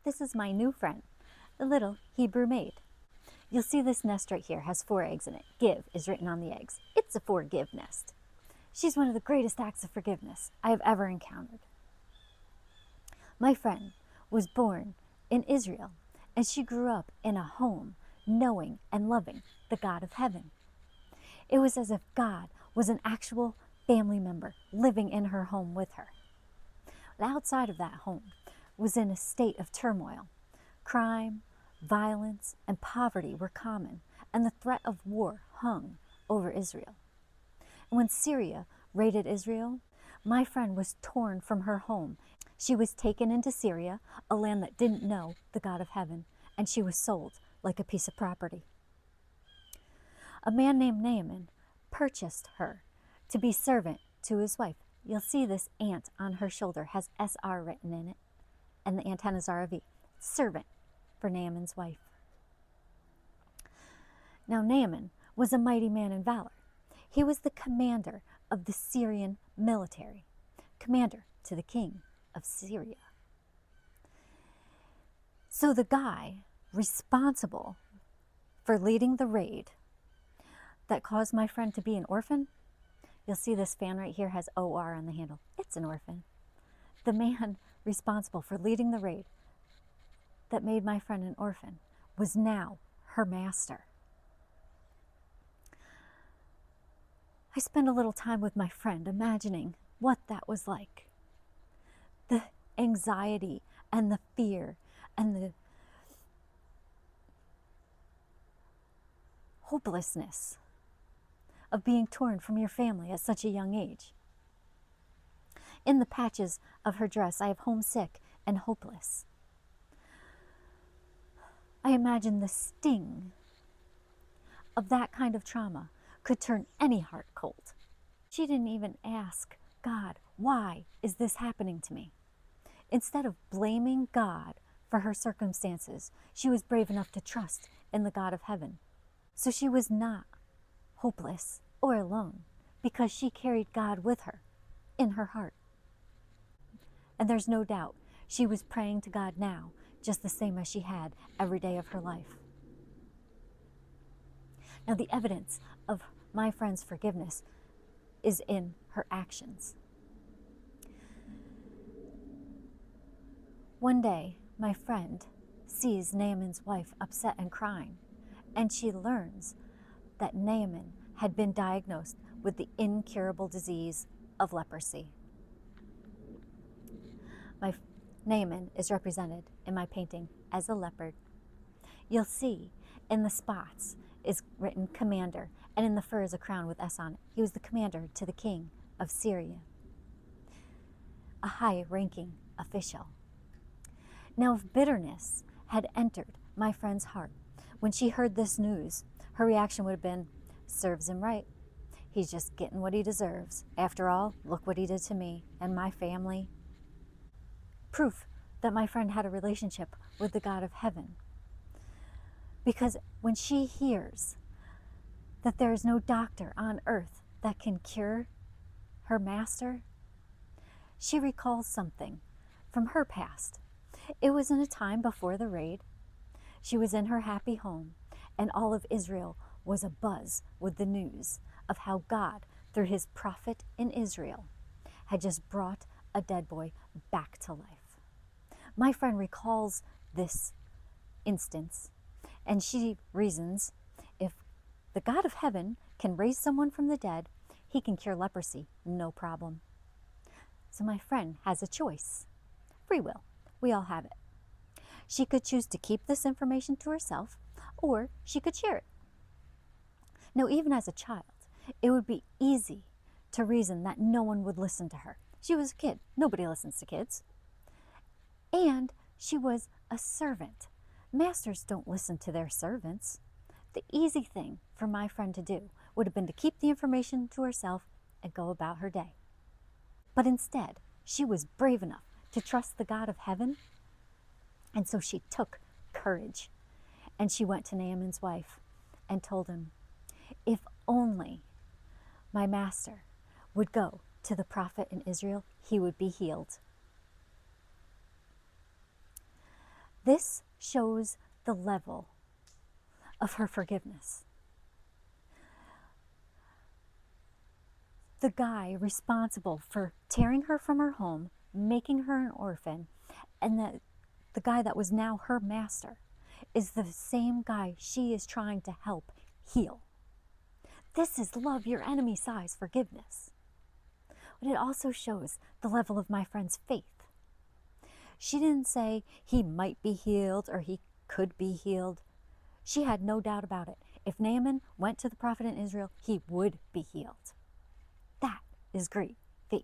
This is my new friend, the little Hebrew maid. You'll see this nest right here has 4 eggs in it. Give is written on the eggs. It's a forgive nest. She's one of the greatest acts of forgiveness I have ever encountered. My friend was born in Israel, and she grew up in a home knowing and loving the God of heaven. It was as if God was an actual family member living in her home with her. The outside of that home was in a state of turmoil. Crime, violence, and poverty were common, and the threat of war hung over Israel. And when Syria raided Israel, my friend was torn from her home. She was taken into Syria, a land that didn't know the God of heaven, and she was sold like a piece of property. A man named Naaman purchased her to be servant to his wife. You'll see this ant on her shoulder has SR written in it, and the antennas are a V. Servant for Naaman's wife. Now Naaman was a mighty man in valor. He was the commander of the Syrian military, commander to the king of Syria. So the guy responsible for leading the raid that caused my friend to be an orphan, you'll see this fan right here has OR on the handle. It's an orphan. The man responsible for leading the raid that made my friend an orphan was now her master. I spent a little time with my friend imagining what that was like. The anxiety and the fear and the hopelessness of being torn from your family at such a young age. In the patches of her dress, I have homesick and hopeless. I imagine the sting of that kind of trauma could turn any heart cold. She didn't even ask God, why is this happening to me? Instead of blaming God for her circumstances, she was brave enough to trust in the God of heaven. So she was not hopeless or alone because she carried God with her in her heart. And there's no doubt she was praying to God now just the same as she had every day of her life. Now the evidence of my friend's forgiveness is in her actions. One day, my friend sees Naaman's wife upset and crying, and she learns that Naaman had been diagnosed with the incurable disease of leprosy. Naaman is represented in my painting as a leopard. You'll see in the spots is written commander, and in the fur is a crown with S on it. He was the commander to the king of Syria, a high-ranking official. Now, if bitterness had entered my friend's heart when she heard this news, her reaction would have been, serves him right. He's just getting what he deserves. After all, look what he did to me and my family. Proof that my friend had a relationship with the God of heaven. Because when she hears that there is no doctor on earth that can cure her master, she recalls something from her past. It was in a time before the raid. She was in her happy home, and all of Israel was abuzz with the news of how God, through his prophet in Israel, had just brought a dead boy back to life. My friend recalls this instance, and she reasons, if the God of heaven can raise someone from the dead, he can cure leprosy, no problem. So my friend has a choice. Free will. We all have it. She could choose to keep this information to herself, or she could share it. Now, even as a child, it would be easy to reason that no one would listen to her. She was a kid. Nobody listens to kids. And she was a servant. Masters don't listen to their servants. The easy thing for my friend to do would have been to keep the information to herself and go about her day. But instead, she was brave enough to trust the God of heaven, and so she took courage, and she went to Naaman's wife and told him, if only my master would go to the prophet in Israel, he would be healed. This shows the level of her forgiveness. The guy responsible for tearing her from her home, making her an orphan, and the guy that was now her master is the same guy she is trying to help heal. This is love your enemy size forgiveness. But it also shows the level of my friend's faith. She didn't say he might be healed or he could be healed. She had no doubt about it. If Naaman went to the prophet in Israel, he would be healed. That is great faith.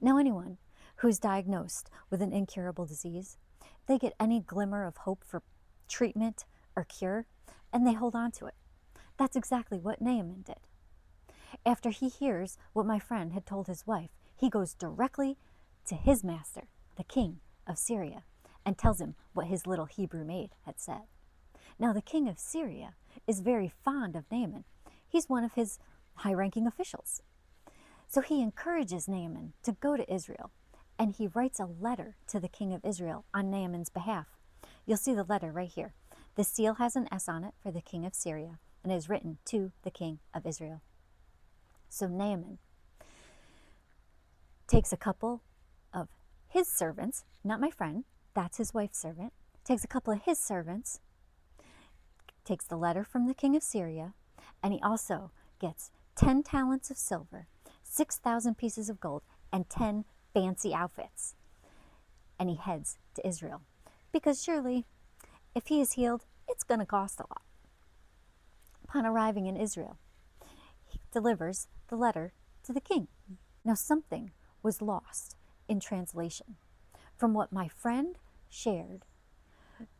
Now, anyone who's diagnosed with an incurable disease, they get any glimmer of hope for treatment or cure, and they hold on to it. That's exactly what Naaman did. After he hears what my friend had told his wife, he goes directly to his master, the king of Syria, and tells him what his little Hebrew maid had said. Now, the king of Syria is very fond of Naaman. He's one of his high-ranking officials. So he encourages Naaman to go to Israel, and he writes a letter to the king of Israel on Naaman's behalf. You'll see the letter right here. The seal has an S on it for the king of Syria, and is written to the king of Israel. So Naaman takes a couple of his servants, not my friend, that's his wife's servant, takes a couple of his servants, takes the letter from the king of Syria, and he also gets 10 talents of silver, 6,000 pieces of gold, and 10 fancy outfits. And he heads to Israel. Because surely, if he is healed, it's going to cost a lot. Upon arriving in Israel, he delivers the letter to the king. Now, something was lost in translation from what my friend shared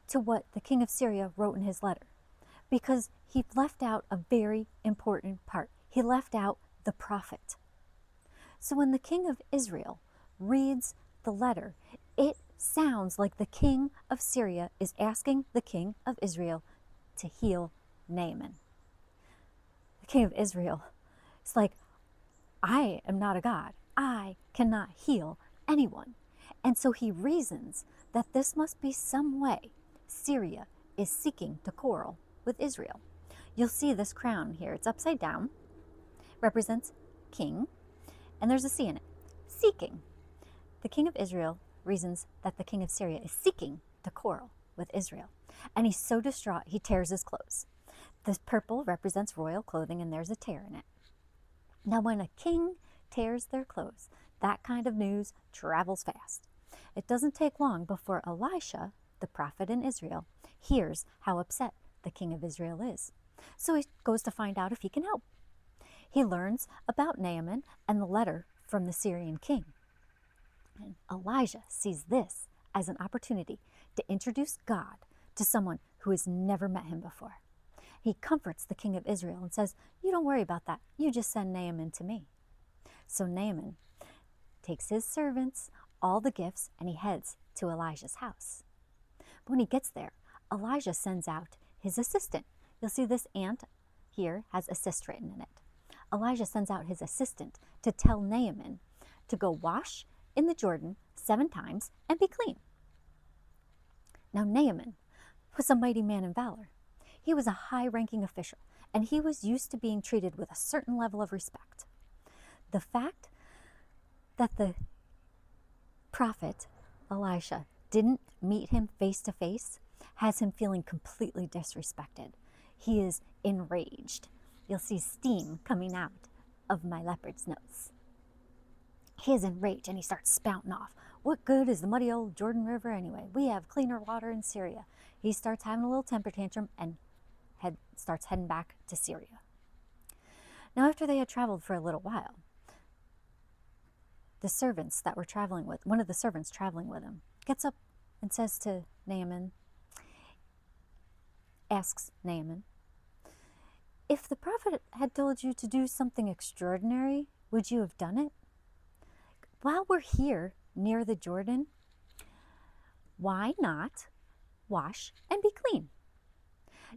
to what the king of Syria wrote in his letter, because he left out a very important part. He left out the prophet. So when the king of Israel reads the letter, it sounds like the king of Syria is asking the king of Israel to heal Naaman. The king of Israel is like, I am not a god. I cannot heal anyone. And so he reasons that this must be some way Syria is seeking to quarrel with Israel. You'll see this crown here. It's upside down, represents king, and there's a C in it. Seeking. The king of Israel reasons that the king of Syria is seeking to quarrel with Israel. And he's so distraught, he tears his clothes. This purple represents royal clothing, and there's a tear in it. Now, when a king tears their clothes, that kind of news travels fast. It doesn't take long before Elisha, the prophet in Israel, hears how upset the king of Israel is. So he goes to find out if he can help. He learns about Naaman and the letter from the Syrian king. And Elijah sees this as an opportunity to introduce God to someone who has never met him before. He comforts the king of Israel and says, you don't worry about that. You just send Naaman to me. So Naaman takes his servants, all the gifts, and he heads to Elijah's house. But when he gets there, Elijah sends out his assistant. You'll see this ant here has assist written in it. Elijah sends out his assistant to tell Naaman to go wash in the Jordan 7 times and be clean. Now Naaman was a mighty man in valor. He was a high-ranking official, and he was used to being treated with a certain level of respect. The fact that the prophet Elisha didn't meet him face to face has him feeling completely disrespected. He is enraged. You'll see steam coming out of my leopard's nose. He is enraged and he starts spouting off. What good is the muddy old Jordan River anyway? We have cleaner water in Syria. He starts having a little temper tantrum and starts heading back to Syria. Now, after they had traveled for a little while, the servants that were traveling with, one of the servants traveling with him, gets up and says to Naaman, asks Naaman, if the prophet had told you to do something extraordinary, would you have done it? While we're here near the Jordan, why not wash and be clean?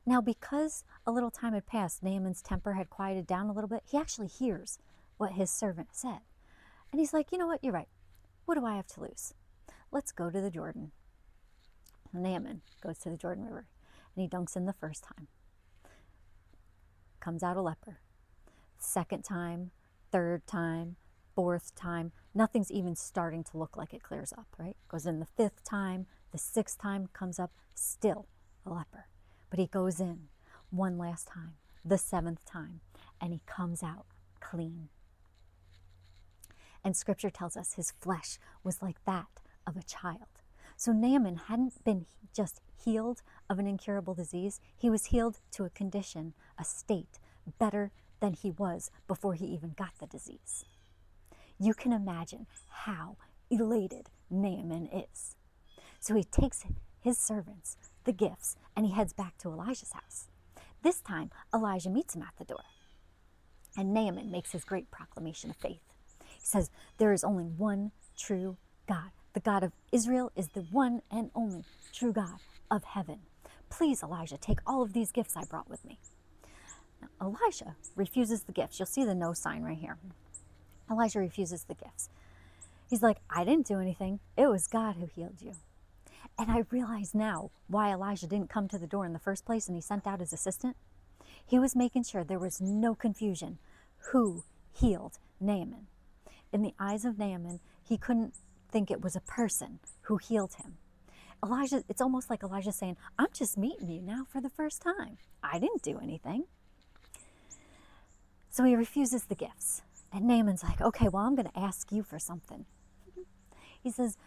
Now, because a little time had passed, Naaman's temper had quieted down a little bit. He actually hears what his servant said. And he's like, you know what, you're right. What do I have to lose? Let's go to the Jordan. Naaman goes to the Jordan River and he dunks in the first time. Comes out a leper. Second time, third time, fourth time. Nothing's even starting to look like it clears up, right? Goes in the fifth time, the sixth time, comes up, still a leper. But he goes in one last time, the seventh time, and he comes out clean. And scripture tells us his flesh was like that of a child. So Naaman hadn't been just healed of an incurable disease. He was healed to a condition, a state, better than he was before he even got the disease. You can imagine how elated Naaman is. So he takes his servants, the gifts, and he heads back to Elijah's house. This time, Elijah meets him at the door. And Naaman makes his great proclamation of faith. He says, there is only one true God. The God of Israel is the one and only true God of heaven. Please, Elijah, take all of these gifts I brought with me. Now, Elijah refuses the gifts. You'll see the no sign right here. Elijah refuses the gifts. He's like, I didn't do anything. It was God who healed you. And I realize now why Elijah didn't come to the door in the first place and he sent out his assistant. He was making sure there was no confusion who healed Naaman. In the eyes of Naaman, he couldn't think it was a person who healed him. Elijah, it's almost like Elijah saying, I'm just meeting you now for the first time. I didn't do anything. So he refuses the gifts. And Naaman's like, okay, well, I'm going to ask you for something. He says,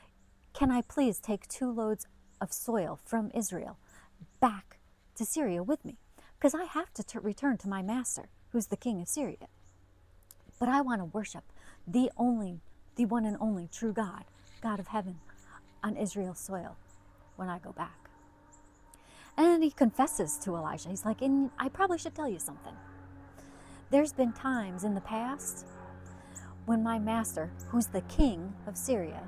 can I please take 2 loads of soil from Israel back to Syria with me? Because I have to return to my master, who's the king of Syria. But I want to worship the one and only true God, God of heaven, on Israel's soil when I go back. And he confesses to Elijah. He's like, and I probably should tell you something. There's been times in the past when my master, who's the king of Syria,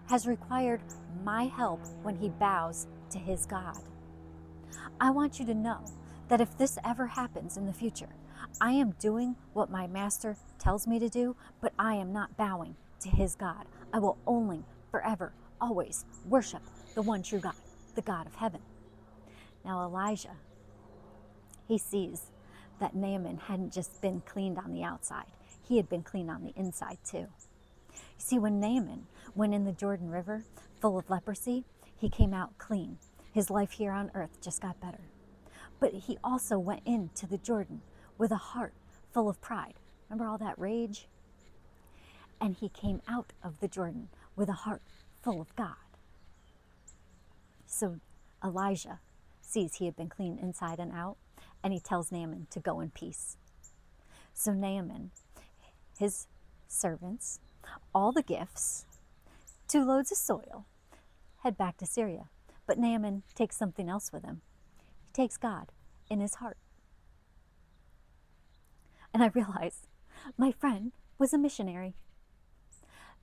has required my help when he bows to his God. I want you to know that if this ever happens in the future, I am doing what my master tells me to do, but I am not bowing to his God. I will only, forever, always worship the one true God, the God of heaven. Now Elijah, he sees that Naaman hadn't just been cleaned on the outside. He had been cleaned on the inside too. You see, when Naaman went in the Jordan River full of leprosy, he came out clean. His life here on earth just got better. But he also went into the Jordan with a heart full of pride. Remember all that rage? And he came out of the Jordan with a heart full of God. So Elijah sees he had been clean inside and out, and he tells Naaman to go in peace. So Naaman, his servants, all the gifts, 2 loads of soil, head back to Syria. But Naaman takes something else with him. He takes God in his heart. And I realize my friend was a missionary.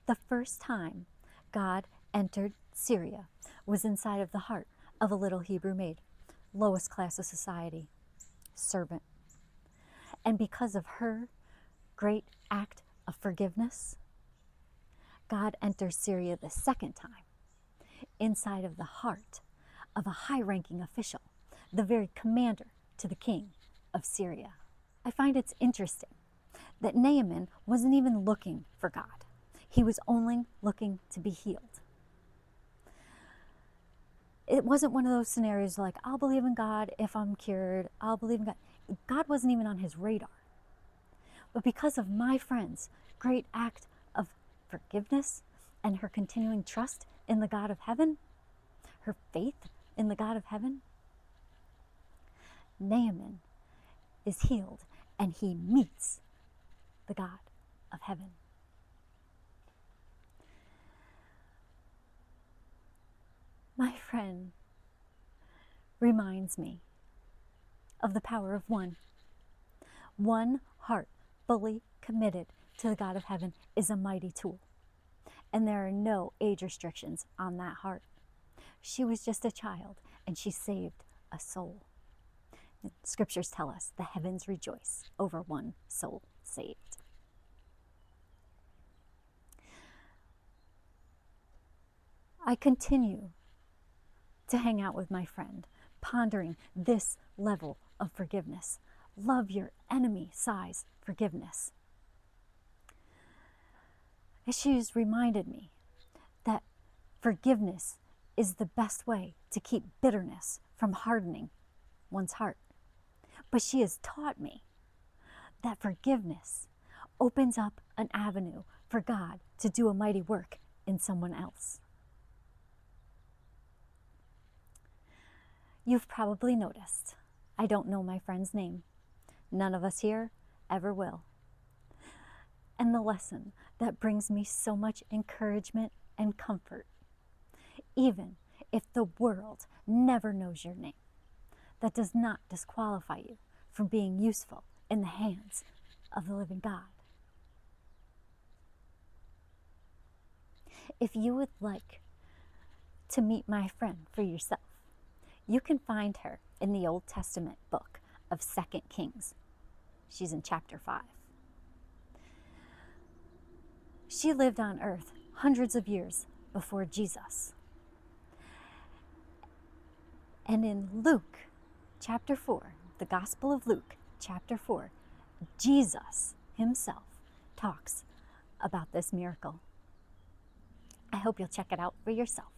The first time God entered Syria was inside of the heart of a little Hebrew maid, lowest class of society, servant. And because of her great act of forgiveness, God enters Syria the second time inside of the heart of a high-ranking official, the very commander to the king of Syria. I find it's interesting that Naaman wasn't even looking for God. He was only looking to be healed. It wasn't one of those scenarios like, I'll believe in God if I'm cured. I'll believe in God. God wasn't even on his radar. But because of my friend's great act of forgiveness and her continuing trust in the God of heaven, her faith in the God of heaven, Naaman is healed and he meets the God of heaven. My friend reminds me of the power of one. One heart fully committed to the God of heaven is a mighty tool. And there are no age restrictions on that heart. She was just a child and she saved a soul. And scriptures tell us the heavens rejoice over one soul saved. I continue to hang out with my friend, pondering this level of forgiveness. Love your enemy size forgiveness. She's reminded me that forgiveness is the best way to keep bitterness from hardening one's heart. But she has taught me that forgiveness opens up an avenue for God to do a mighty work in someone else. You've probably noticed I don't know my friend's name. None of us here ever will. And the lesson that brings me so much encouragement and comfort, even if the world never knows your name, that does not disqualify you from being useful in the hands of the living God. If you would like to meet my friend for yourself, you can find her in the Old Testament book of 2 Kings. She's in chapter 5. She lived on earth hundreds of years before Jesus. And in Luke chapter 4, the Gospel of Luke chapter 4, Jesus himself talks about this miracle. I hope you'll check it out for yourself.